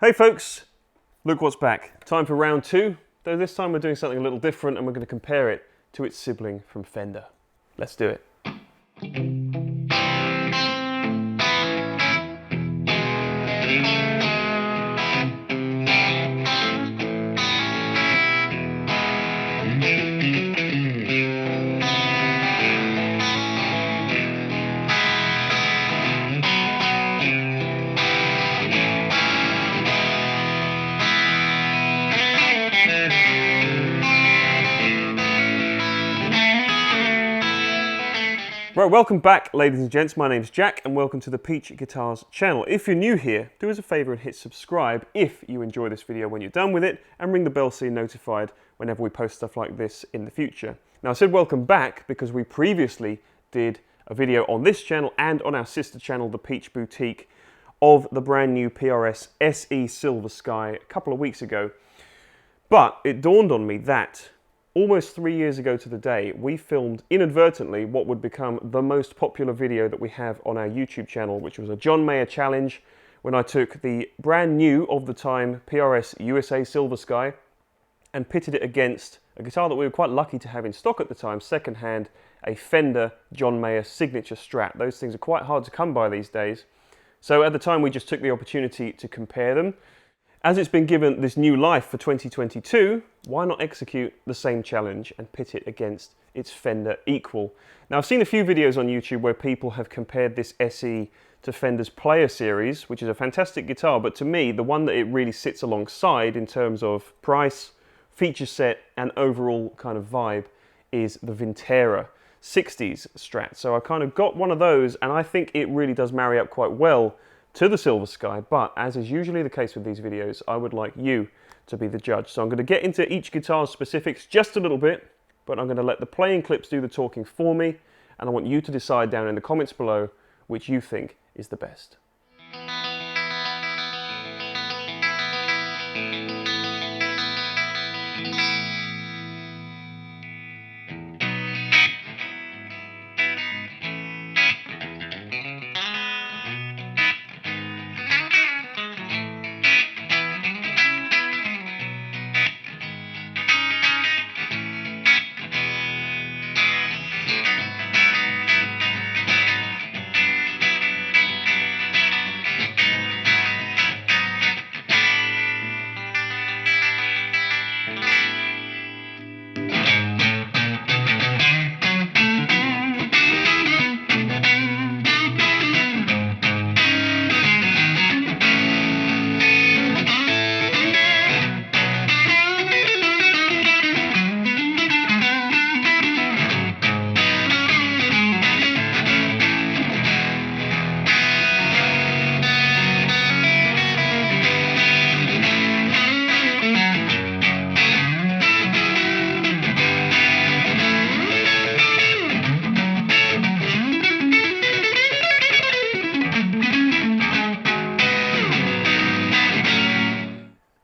Hey folks, look what's back. Time for round two, though this time we're doing something a little different and we're going to compare it to its sibling from Fender. Let's do it. Right, welcome back ladies and gents, my name's Jack and welcome to the Peach Guitars channel. If you're new here, do us a favour and hit subscribe if you enjoy this video when you're done with it, and ring the bell so you're notified whenever we post stuff like this in the future. Now I said welcome back because we previously did a video on this channel and on our sister channel, the Peach Boutique, of the brand new PRS SE Silver Sky a couple of weeks ago. But it dawned on me that almost 3 years ago to the day, we filmed inadvertently what would become the most popular video that we have on our YouTube channel, which was a John Mayer challenge when I took the brand new, of the time, PRS USA Silver Sky and pitted it against a guitar that we were quite lucky to have in stock at the time, secondhand, a Fender John Mayer signature Strat. Those things are quite hard to come by these days. So at the time, we just took the opportunity to compare them. As it's been given this new life for 2022, why not execute the same challenge and pit it against its Fender equal? Now I've seen a few videos on YouTube where people have compared this SE to Fender's Player Series, which is a fantastic guitar, but to me, the one that it really sits alongside in terms of price, feature set, and overall kind of vibe is the Vintera 60s Strat. So I kind of got one of those, and I think it really does marry up quite well to the Silver Sky, but as is usually the case with these videos, I would like you to be the judge. So I'm going to get into each guitar's specifics just a little bit, but I'm going to let the playing clips do the talking for me, and I want you to decide down in the comments below which you think is the best.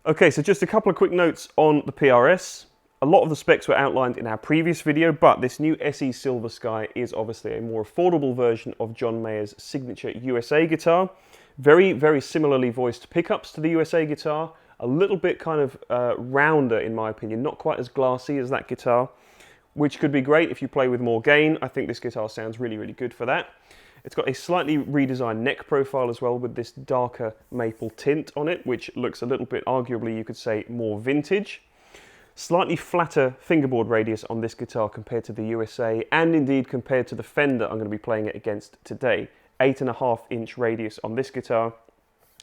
Okay, so just a couple of quick notes on the PRS. A lot of the specs were outlined in our previous video, but this new SE Silver Sky is obviously a more affordable version of John Mayer's signature USA guitar. Very, very similarly voiced pickups to the USA guitar. A little bit kind of rounder in my opinion, not quite as glassy as that guitar, which could be great if you play with more gain. I think this guitar sounds really, really good for that. It's got a slightly redesigned neck profile as well with this darker maple tint on it, which looks a little bit, arguably you could say, more vintage. Slightly flatter fingerboard radius on this guitar compared to the USA, and indeed compared to the Fender I'm going to be playing it against today. 8.5-inch radius on this guitar.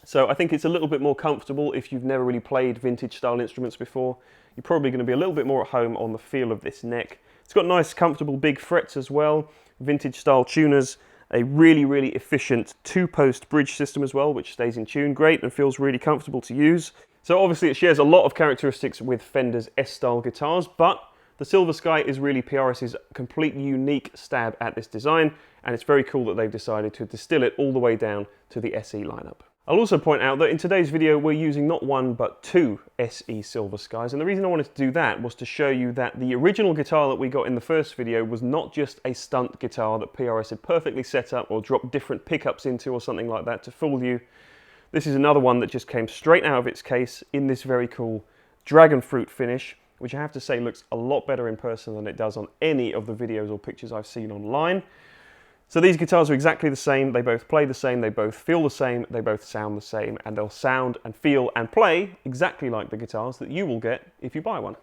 So I think it's a little bit more comfortable if you've never really played vintage style instruments before. You're probably going to be a little bit more at home on the feel of this neck. It's got nice, comfortable big frets as well, vintage style tuners. A really, really efficient two-post bridge system as well, which stays in tune great and feels really comfortable to use. So obviously it shares a lot of characteristics with Fender's S-style guitars, but the Silver Sky is really PRS's completely unique stab at this design, and it's very cool that they've decided to distill it all the way down to the SE lineup. I'll also point out that in today's video we're using not one but two SE Silver Skies, and the reason I wanted to do that was to show you that the original guitar that we got in the first video was not just a stunt guitar that PRS had perfectly set up or dropped different pickups into or something like that to fool you. This is another one that just came straight out of its case in this very cool dragon fruit finish, which I have to say looks a lot better in person than it does on any of the videos or pictures I've seen online. So these guitars are exactly the same, they both play the same, they both feel the same, they both sound the same, and they'll sound and feel and play exactly like the guitars that you will get if you buy one.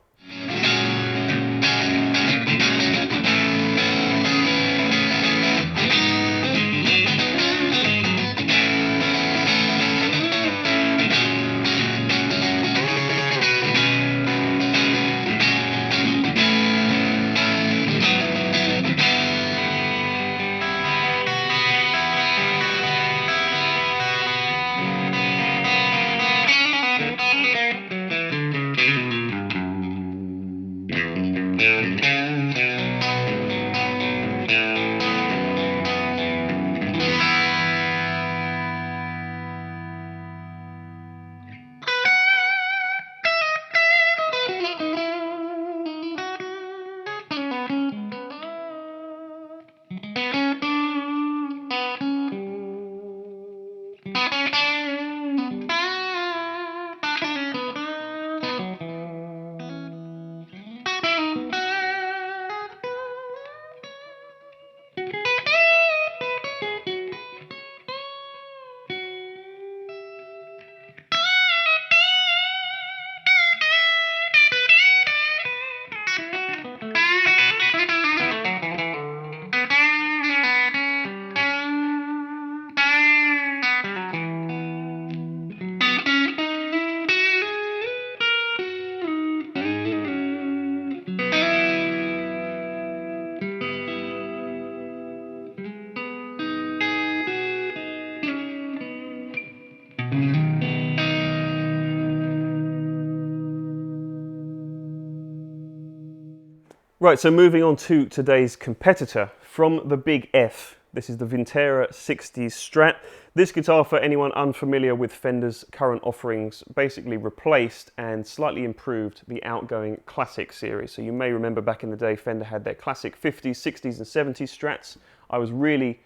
Right, so moving on to today's competitor from the big F. This is the Vintera 60s Strat. This guitar, for anyone unfamiliar with Fender's current offerings, basically replaced and slightly improved the outgoing Classic series. So you may remember back in the day, Fender had their classic 50s, 60s and 70s Strats. I was really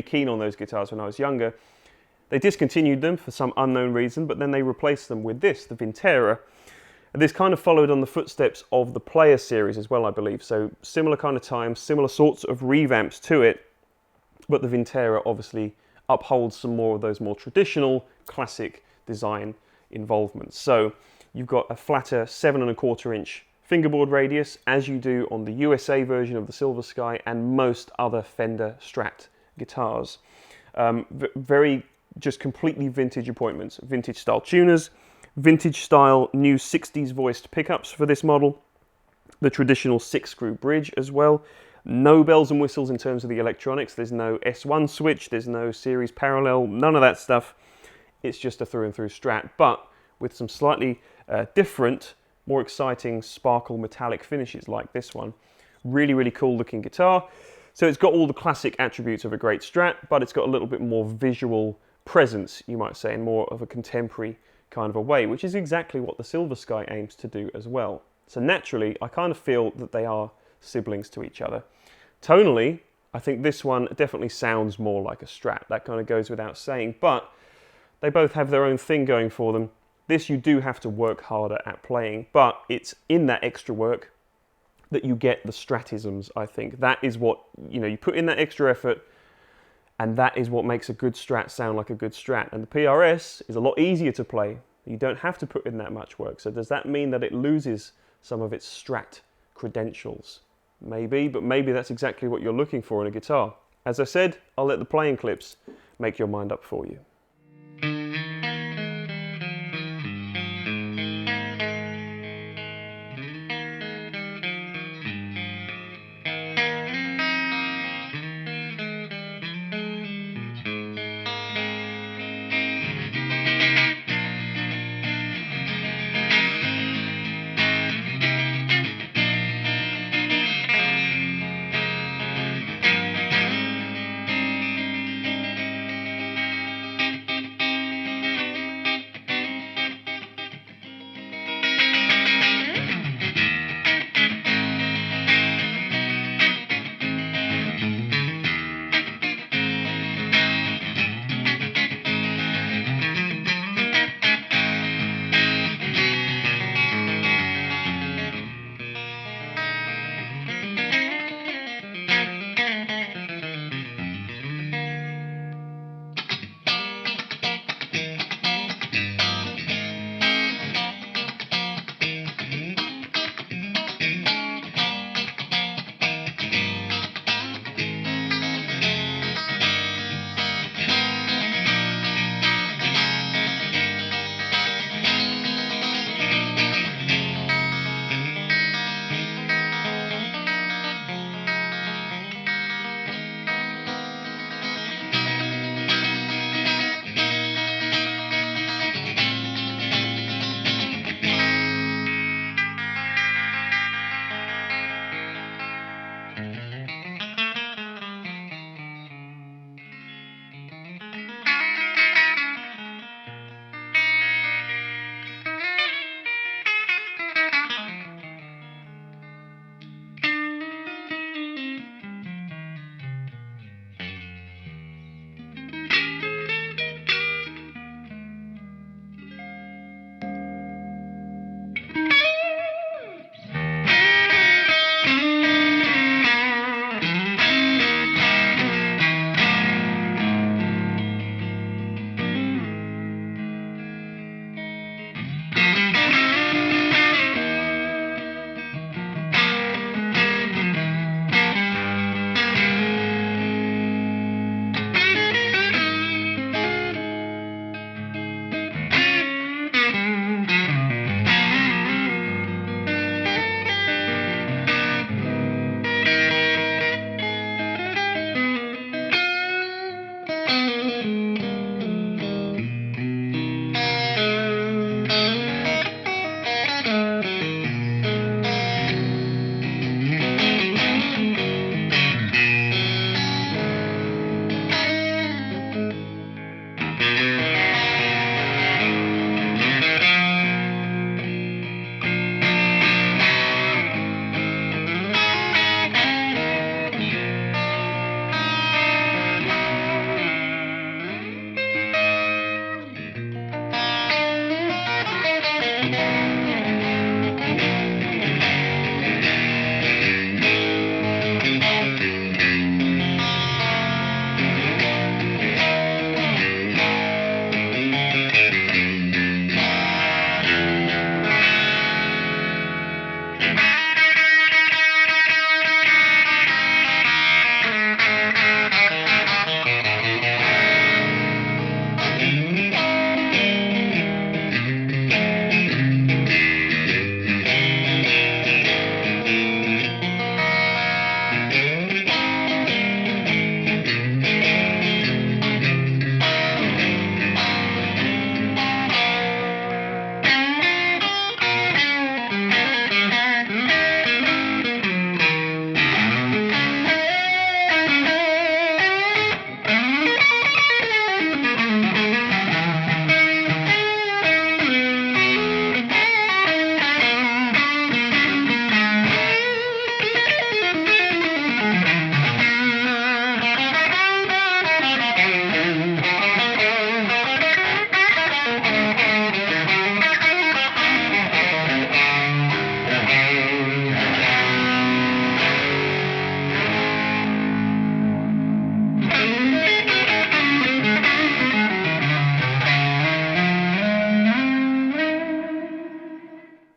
keen on those guitars when I was younger. They discontinued them for some unknown reason, but then they replaced them with this, the Vintera. This kind of followed on the footsteps of the Player series as well, I believe. So similar kind of time, similar sorts of revamps to it, but the Vintera obviously upholds some more of those more traditional classic design involvements. So you've got a flatter 7¼ inch fingerboard radius, as you do on the USA version of the Silver Sky and most other Fender Strat guitars. Very just completely vintage appointments, vintage style tuners, vintage style new 60s voiced pickups for this model, the traditional 6-screw bridge as well. No bells and whistles in terms of the electronics. There's no S1 switch, there's no series parallel, none of that stuff. It's just a through and through Strat, but with some slightly different, more exciting sparkle metallic finishes like this one. Really cool looking guitar. So it's got all the classic attributes of a great Strat, but it's got a little bit more visual presence, you might say, in more of a contemporary kind of a way, which is exactly what the Silver Sky aims to do as well. So naturally, I kind of feel that they are siblings to each other. Tonally, I think this one definitely sounds more like a Strat. That kind of goes without saying, but they both have their own thing going for them. This you do have to work harder at playing, but it's in that extra work that you get the Stratisms, I think. That is what, you put in that extra effort, and that is what makes a good Strat sound like a good Strat. And the PRS is a lot easier to play. You don't have to put in that much work. So does that mean that it loses some of its Strat credentials? Maybe, but maybe that's exactly what you're looking for in a guitar. As I said, I'll let the playing clips make your mind up for you.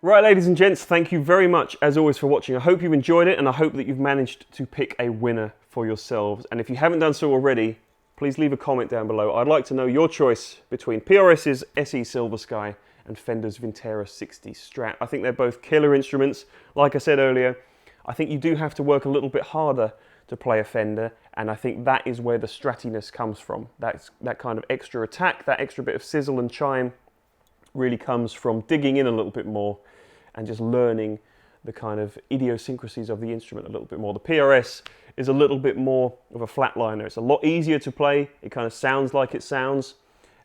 Right, ladies and gents, thank you very much, as always, for watching. I hope you've enjoyed it, and I hope that you've managed to pick a winner for yourselves. And if you haven't done so already, please leave a comment down below. I'd like to know your choice between PRS's SE Silver Sky and Fender's Vintera 60 Strat. I think they're both killer instruments. Like I said earlier, I think you do have to work a little bit harder to play a Fender, and I think that is where the stratiness comes from. That kind of extra attack, that extra bit of sizzle and chime really comes from digging in a little bit more and just learning the kind of idiosyncrasies of the instrument a little bit more. The PRS is a little bit more of a flatliner. It's a lot easier to play. It kind of sounds like it sounds,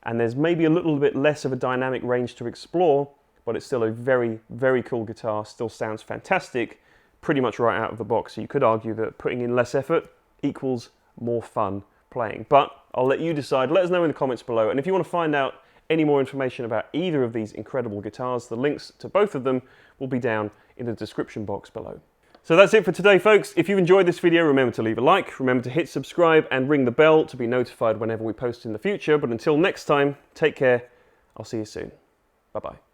and there's maybe a little bit less of a dynamic range to explore, but it's still a very, very cool guitar. Still sounds fantastic, pretty much right out of the box. So you could argue that putting in less effort equals more fun playing. But I'll let you decide. Let us know in the comments below. And if you want to find out any more information about either of these incredible guitars, the links to both of them will be down in the description box below. So that's it for today, folks. If you enjoyed this video, remember to leave a like, remember to hit subscribe and ring the bell to be notified whenever we post in the future. But until next time, take care. I'll see you soon. Bye-bye.